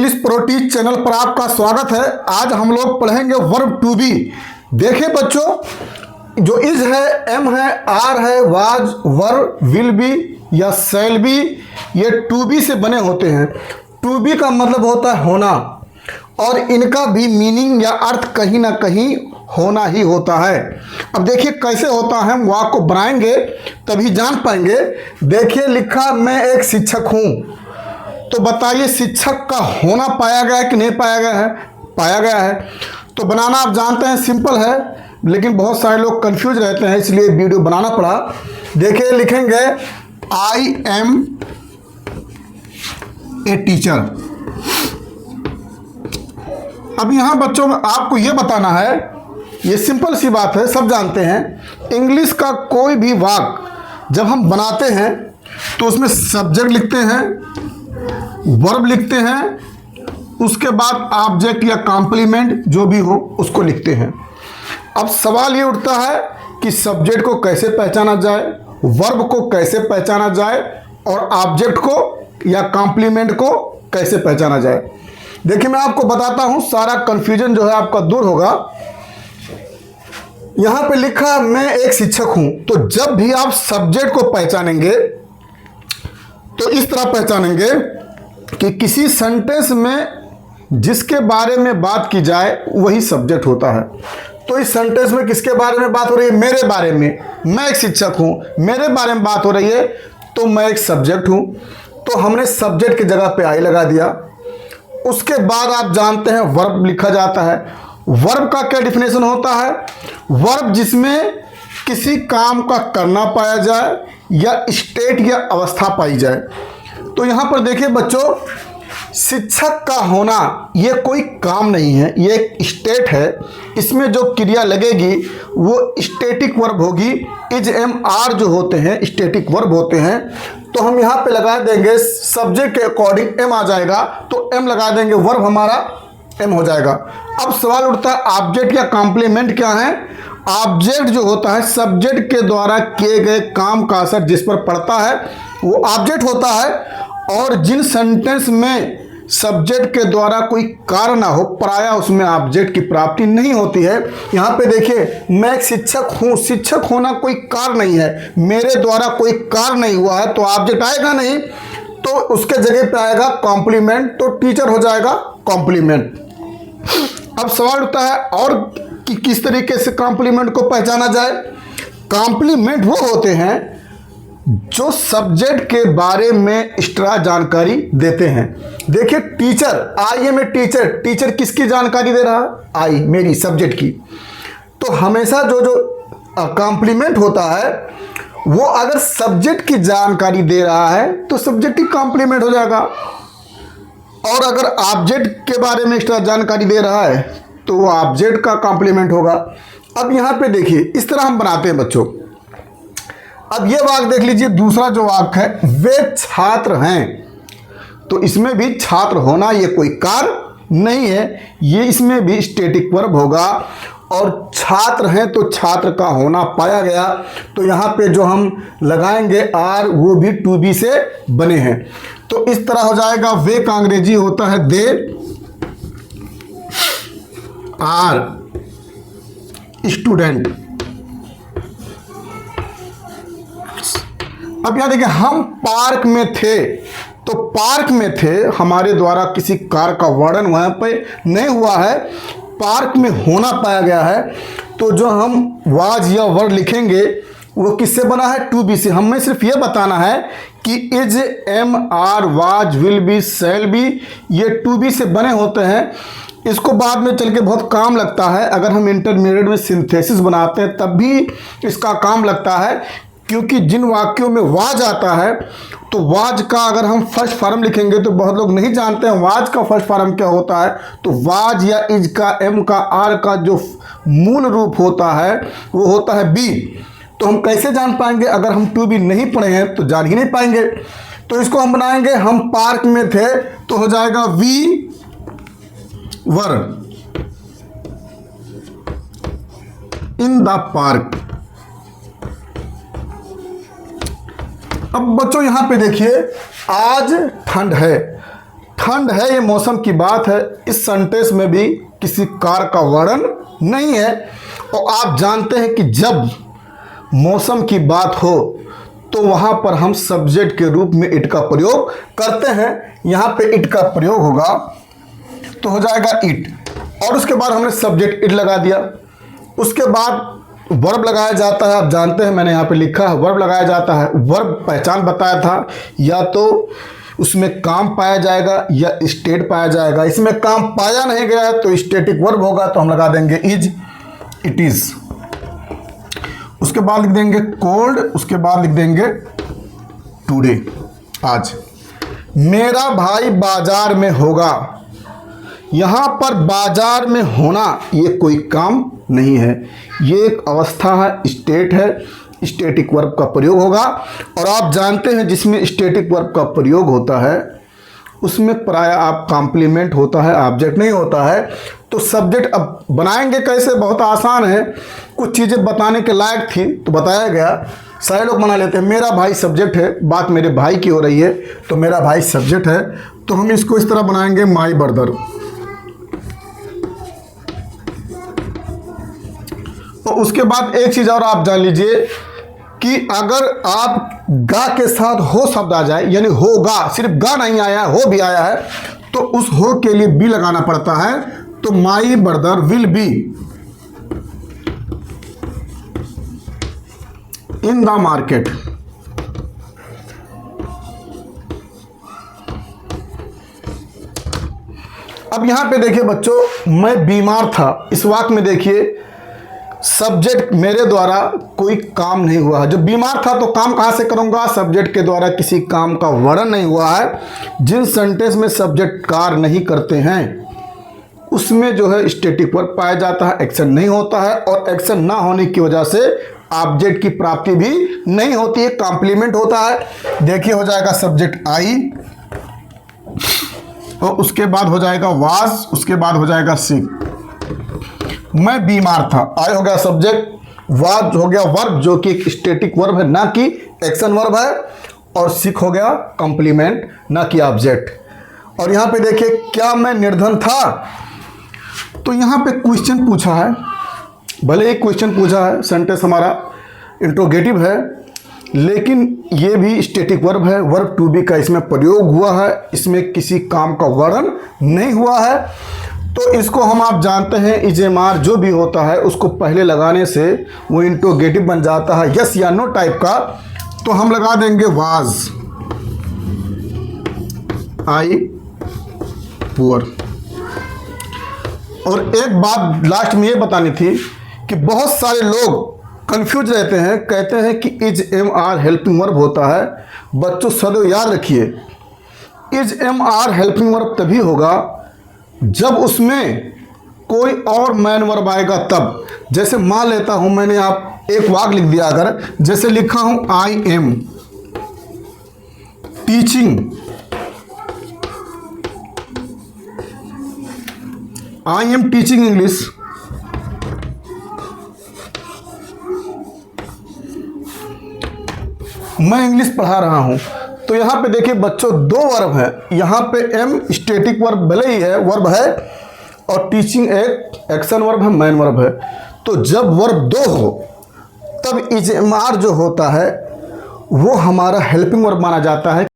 English pro teach channel पर आपका स्वागत है। आज हम लोग पढ़ेंगे वर्ब टू बी। देखिए बच्चों, जो इज है, एम है, आर है, वाज, वर, विल बी या शैल बी, ये टू बी से बने होते हैं। टू बी का मतलब होता है होना, और इनका भी मीनिंग या अर्थ कहीं ना कहीं होना ही होता है। अब देखिए कैसे होता है, हम वाक्य को बनाएंगे तभी जान पाएंगे। देखिए लिखा, मैं एक शिक्षक हूँ। तो बताइए शिक्षक का होना पाया गया है कि नहीं पाया गया है? पाया गया है। तो बनाना आप जानते हैं सिंपल है, लेकिन बहुत सारे लोग कंफ्यूज रहते हैं, इसलिए वीडियो बनाना पड़ा। देखिए लिखेंगे आई एम ए टीचर। अब यहाँ बच्चों आपको ये बताना है, ये सिंपल सी बात है, सब जानते हैं। इंग्लिश का कोई भी वाक्य जब हम बनाते हैं तो उसमें सब्जेक्ट लिखते हैं, वर्ब लिखते हैं, उसके बाद ऑब्जेक्ट या कॉम्प्लीमेंट जो भी हो उसको लिखते हैं। अब सवाल ये उठता है कि सब्जेक्ट को कैसे पहचाना जाए, वर्ब को कैसे पहचाना जाए, और ऑब्जेक्ट को या कॉम्प्लीमेंट को कैसे पहचाना जाए। देखिए मैं आपको बताता हूं, सारा कंफ्यूजन जो है आपका दूर होगा। यहां पे लिखा मैं एक शिक्षक हूं, तो जब भी आप सब्जेक्ट को पहचानेंगे तो इस तरह पहचानेंगे कि किसी सेंटेंस में जिसके बारे में बात की जाए वही सब्जेक्ट होता है। तो इस सेंटेंस में किसके बारे में बात हो रही है? मेरे बारे में। मैं एक शिक्षक हूं, मेरे बारे में बात हो रही है, तो मैं एक सब्जेक्ट हूं। तो हमने सब्जेक्ट की जगह पे आई लगा दिया। उसके बाद आप जानते हैं वर्ब लिखा जाता है। वर्ब का क्या डिफिनेशन होता है? वर्ब जिसमें किसी काम का करना पाया जाए या स्टेट या अवस्था पाई जाए। तो यहाँ पर देखिए बच्चों, शिक्षक का होना ये कोई काम नहीं है, ये एक स्टेट है। इसमें जो क्रिया लगेगी वो स्टैटिक वर्ब होगी। इज एम आर जो होते हैं स्टैटिक वर्ब होते हैं। तो हम यहाँ पे लगा देंगे सब्जेक्ट के अकॉर्डिंग एम आ जाएगा, तो एम लगा देंगे, वर्ब हमारा एम हो जाएगा। अब सवाल उठता है ऑब्जेक्ट या कॉम्प्लीमेंट क्या है? ऑब्जेक्ट जो होता है सब्जेक्ट के द्वारा किए गए काम का असर जिस पर पड़ता है वो ऑब्जेक्ट होता है। और जिन सेंटेंस में सब्जेक्ट के द्वारा कोई कार्य ना हो, प्रायः उसमें ऑब्जेक्ट की प्राप्ति नहीं होती है। यहाँ पे देखिए, मैं एक शिक्षक हूँ, शिक्षक होना कोई कार्य नहीं है, मेरे द्वारा कोई कार्य नहीं हुआ है, तो ऑब्जेक्ट आएगा नहीं। तो उसके जगह पे आएगा कॉम्प्लीमेंट, तो टीचर हो जाएगा कॉम्प्लीमेंट। अब सवाल उठता है और कि किस तरीके से कॉम्प्लीमेंट को पहचाना जाए। कॉम्प्लीमेंट वो होते हैं जो सब्जेक्ट के बारे में एक्स्ट्रा जानकारी देते हैं। देखिए teacher, I am a teacher, teacher किसकी जानकारी दे रहा है? आई, मेरी सब्जेक्ट की। तो हमेशा जो कॉम्प्लीमेंट होता है वो अगर सब्जेक्ट की जानकारी दे रहा है तो सब्जेक्ट ही कॉम्प्लीमेंट हो जाएगा, और अगर ऑब्जेक्ट के बारे में एक्स्ट्रा जानकारी दे रहा है तो वो ऑब्जेक्ट का कॉम्प्लीमेंट होगा। अब यहाँ पे देखिए इस तरह हम बनाते हैं बच्चों। अब ये वाक्य देख लीजिए, दूसरा जो वाक्य है, वे छात्र हैं। तो इसमें भी छात्र होना ये कोई कार्य नहीं है, ये इसमें भी स्टैटिक वर्ब होगा। और छात्र हैं तो छात्र का होना पाया गया, तो यहाँ पे जो हम लगाएंगे आर वो भी टू बी से बने हैं। तो इस तरह हो जाएगा, वे का अंग्रेजी होता है दे आर स्टूडेंट। अब यहां देखिए, हम पार्क में थे, तो पार्क में थे हमारे द्वारा किसी कार का वर्णन वहां पे नहीं हुआ है, पार्क में होना पाया गया है। तो जो हम वाज या वर लिखेंगे वो किससे बना है? टू बी से। हमें सिर्फ ये बताना है कि is, am, are, was, will be, shall be, ये टू बी से बने होते हैं। इसको बाद में चल के बहुत काम लगता है, अगर हम इंटरमीडिएट में सिंथेसिस बनाते हैं तब भी इसका काम लगता है, क्योंकि जिन वाक्यों में वाज आता है तो वाज का अगर हम फर्स्ट फॉर्म लिखेंगे तो बहुत लोग नहीं जानते हैं वाज का फर्स्ट फॉर्म क्या होता है। तो वाज या इज का, एम का, आर का जो मूल रूप होता है वो होता है बी। तो हम कैसे जान पाएंगे? अगर हम टू बी नहीं पढ़े हैं तो जान ही नहीं पाएंगे। तो इसको हम बनाएंगे, हम पार्क में थे, तो हो जाएगा we were in the park. अब बच्चों यहाँ पे देखिए, आज ठंड है, ठंड है, ये मौसम की बात है। इस सेंटेंस में भी किसी कार का वर्णन नहीं है। और आप जानते हैं कि जब मौसम की बात हो तो वहाँ पर हम सब्जेक्ट के रूप में इट का प्रयोग करते हैं। यहाँ पे इट का प्रयोग होगा तो हो जाएगा इट, और उसके बाद हमने सब्जेक्ट इट लगा दिया। उसके बाद वर्ब लगाया जाता है। आप जानते हैं, मैंने यहाँ पे लिखा है वर्ब लगाया जाता है। वर्ब पहचान बताया था, या तो उसमें काम पाया जाएगा या स्टेट पाया जाएगा। इसमें काम पाया नहीं गया है तो स्टेटिक वर्ब होगा, तो हम लगा देंगे इज, इट इज। उसके बाद लिख देंगे कोल्ड, उसके बाद लिख देंगे टुडे, आज। मेरा भाई बाजार में होगा। यहाँ पर बाजार में होना ये कोई काम नहीं है, ये एक अवस्था है, स्टेट है। स्टेटिक वर्ब का प्रयोग होगा। और आप जानते हैं जिसमें स्टेटिक वर्ब का प्रयोग होता है उसमें प्राय आप कॉम्प्लीमेंट होता है, ऑब्जेक्ट नहीं होता है। तो सब्जेक्ट अब बनाएंगे कैसे, बहुत आसान है। कुछ चीज़ें बताने के लायक थी तो बताया गया। सारे लोग बना लेते हैं, मेरा भाई सब्जेक्ट है, बात मेरे भाई की हो रही है तो मेरा भाई सब्जेक्ट है। तो हम इसको इस तरह बनाएंगे, माई ब्रदर। और उसके बाद एक चीज़ और आप जान लीजिए कि अगर आप गा के साथ हो शब्द आ जाए, यानी होगा, सिर्फ गा नहीं आया, हो भी आया है, तो उस हो के लिए बी लगाना पड़ता है। तो my brother will be in the market. अब यहां पे देखिए बच्चों, मैं बीमार था। इस वाक्य में देखिए सब्जेक्ट मेरे द्वारा कोई काम नहीं हुआ है। जब बीमार था तो काम कहाँ से करूँगा, सब्जेक्ट के द्वारा किसी काम का वर्णन नहीं हुआ है। जिन सेंटेंस में सब्जेक्ट कार्य नहीं करते हैं उसमें जो है स्टैटिक वर्ब पाया जाता है, एक्शन नहीं होता है। और एक्शन ना होने की वजह से ऑब्जेक्ट की प्राप्ति भी नहीं होती है, कॉम्प्लीमेंट होता है। देखिए हो जाएगा सब्जेक्ट आई, और उसके बाद हो जाएगा वाज, उसके बाद हो जाएगा सिक। मैं बीमार था, आई हो गया सब्जेक्ट, वाज हो गया वर्ब जो कि एक स्टैटिक वर्ब है ना कि एक्शन वर्ब है, और सिक हो गया कॉम्प्लीमेंट ना कि ऑब्जेक्ट। और यहाँ पे देखिए क्या मैं निर्धन था, तो यहाँ पे क्वेश्चन पूछा है। भले एक क्वेश्चन पूछा है, सेंटेंस हमारा इंट्रोगेटिव है, लेकिन ये भी स्टैटिक वर्ब है। वर्ब टू बी का इसमें प्रयोग हुआ है, इसमें किसी काम का वर्णन नहीं हुआ है। तो इसको हम आप जानते हैं इजेमार जो भी होता है उसको पहले लगाने से वो इंट्रोगेटिव बन जाता है, यस या नो टाइप का। तो हम लगा देंगे वाज आई पुअर। और एक बात लास्ट में ये बतानी थी कि बहुत सारे लोग कंफ्यूज रहते हैं, कहते हैं कि is am are helping verb होता है। बच्चों सदैव याद रखिए, is am are helping verb तभी होगा जब उसमें कोई और मैन वर्ब आएगा तब। जैसे मान लेता हूं मैंने आप एक वाक्य लिख दिया, अगर जैसे लिखा हूं I am teaching, I am teaching English, मैं इंग्लिश पढ़ा रहा हूं। तो यहाँ पे देखिए बच्चों दो वर्ब है, यहाँ पे एम स्टैटिक वर्ब भले ही है, वर्ब है, और टीचिंग एक एक्शन वर्ब है, मैन वर्ब है। तो जब वर्ब दो हो तब इजमार जो होता है वो हमारा हेल्पिंग वर्ब माना जाता है।